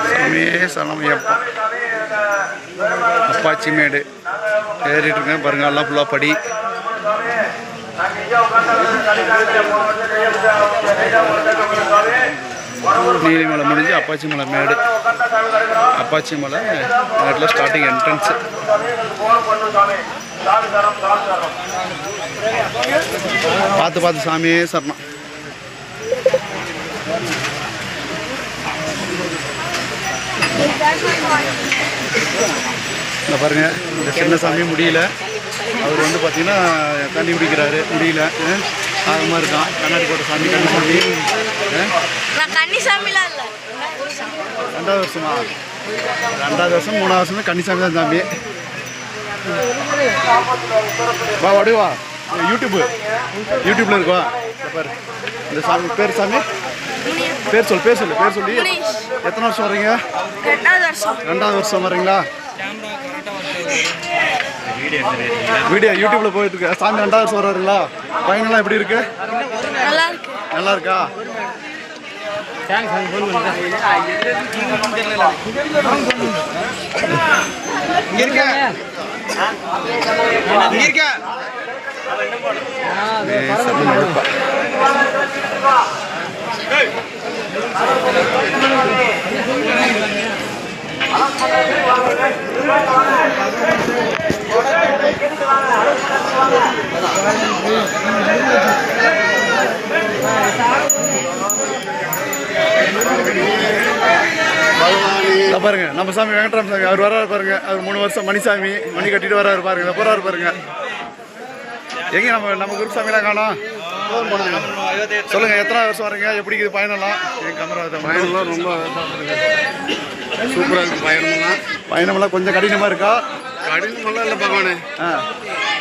சாமியே சரணமையப்பா. அப்பாச்சி மேடு ஏறிட்டு இருக்கேன் பாருங்க. எல்லாம் ஃபுல்லாக படி. நீலிமலை முடிஞ்சு அப்பாச்சி மலை மேடு. அப்பாச்சி மலை மேட்டில் ஸ்டார்டிங் என்ட்ரன்ஸு. பார்த்து பார்த்து சாமியே சரணம். இந்த பாருங்க, இந்த சின்ன சாமி முடியல. அவர் வந்து பார்த்தீங்கன்னா தண்ணி குடிக்கிறாரு, முடியல. ஆகமாக இருக்கான். கண்ணாடி போட்ட சாமி கன்னிசாமி. ரெண்டாவது வருஷமா? ரெண்டாவது வருஷம் 3வது வருஷம் கன்னிசாமி தான் சாமி. வா வடுவா, யூடியூப்ல இருக்குவா. பாரு இந்த சாமி பேர். சாமி பேர் சொல்லி எத்தனை வருஷம் வர்றீங்க? 2வது வருஷம் வர்றீங்களா? வீடியோ யூடியூப்ல போயிட்டு இருக்கு. சாமி 2வது வருஷம் வர்றாருங்களா? பையனெல்லாம் எப்படி இருக்கு? நல்லா இருக்கா? பாருங்க நம்ம சாமி வெங்கட்ராம சாமி. அவர் வர்றாரு பாருங்க. அவர் 3 வருஷம் மணிசாமி. மணி கட்டிட்டு வர்றாரு பாருங்க. போறாரு பாருங்க. எங்க நம்ம குரூப் சாமிலாம் காணோம். சொல்லுங்க, எத்தனை வருஷம் வரீங்க? எப்படி இருக்குது பயணம்லாம்? என் கேமரா பயணம்லாம் ரொம்ப சூப்பராக இருக்குது. பயணமெல்லாம் கொஞ்சம் கடினமாக இருக்கா? கடினமெல்லாம் இல்லை பகவானே.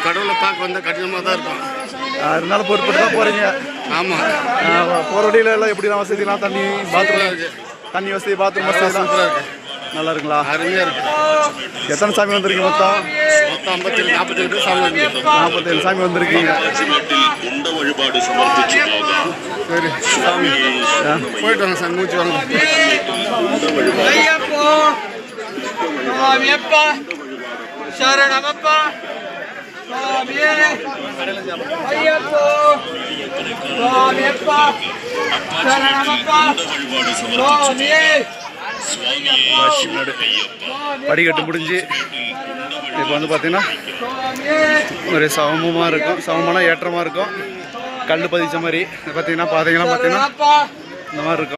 கடவுளை பார்க்க வந்தால் கடினமாக தான் இருக்கும். அதனால பொறுப்பட்டு தான் போகிறீங்க. ஆமாம். போகிற வழியில எல்லாம் எப்படிலாம் வசதிலாம்? பாத்ரூம் இருக்குது. தண்ணி வசதி, பாத்ரூம் வசதி சூப்பராக இருக்குது. நல்லா இருக்குங்களா? அருமையாக இருக்குது. எத்தனை சாமி வந்திருக்கீங்க? மொத்தம் 47 சாமி வந்துருக்கு. 47 சாமி வந்திருக்கீங்க. சரி சாமி போயிட்டு வாங்க சாமி. மூச்சு வாங்க. படிக்கட்டு முடிஞ்சு இப்போ வந்து பார்த்தீங்கன்னா ஒரு சமமாக இருக்கும். சமமான ஏற்றமாக இருக்கும். கல் பதிச்ச மாதிரி பார்த்தீங்கன்னா பாதைங்கள்லாம் பார்த்தீங்கன்னா இந்த மாதிரி இருக்கும்.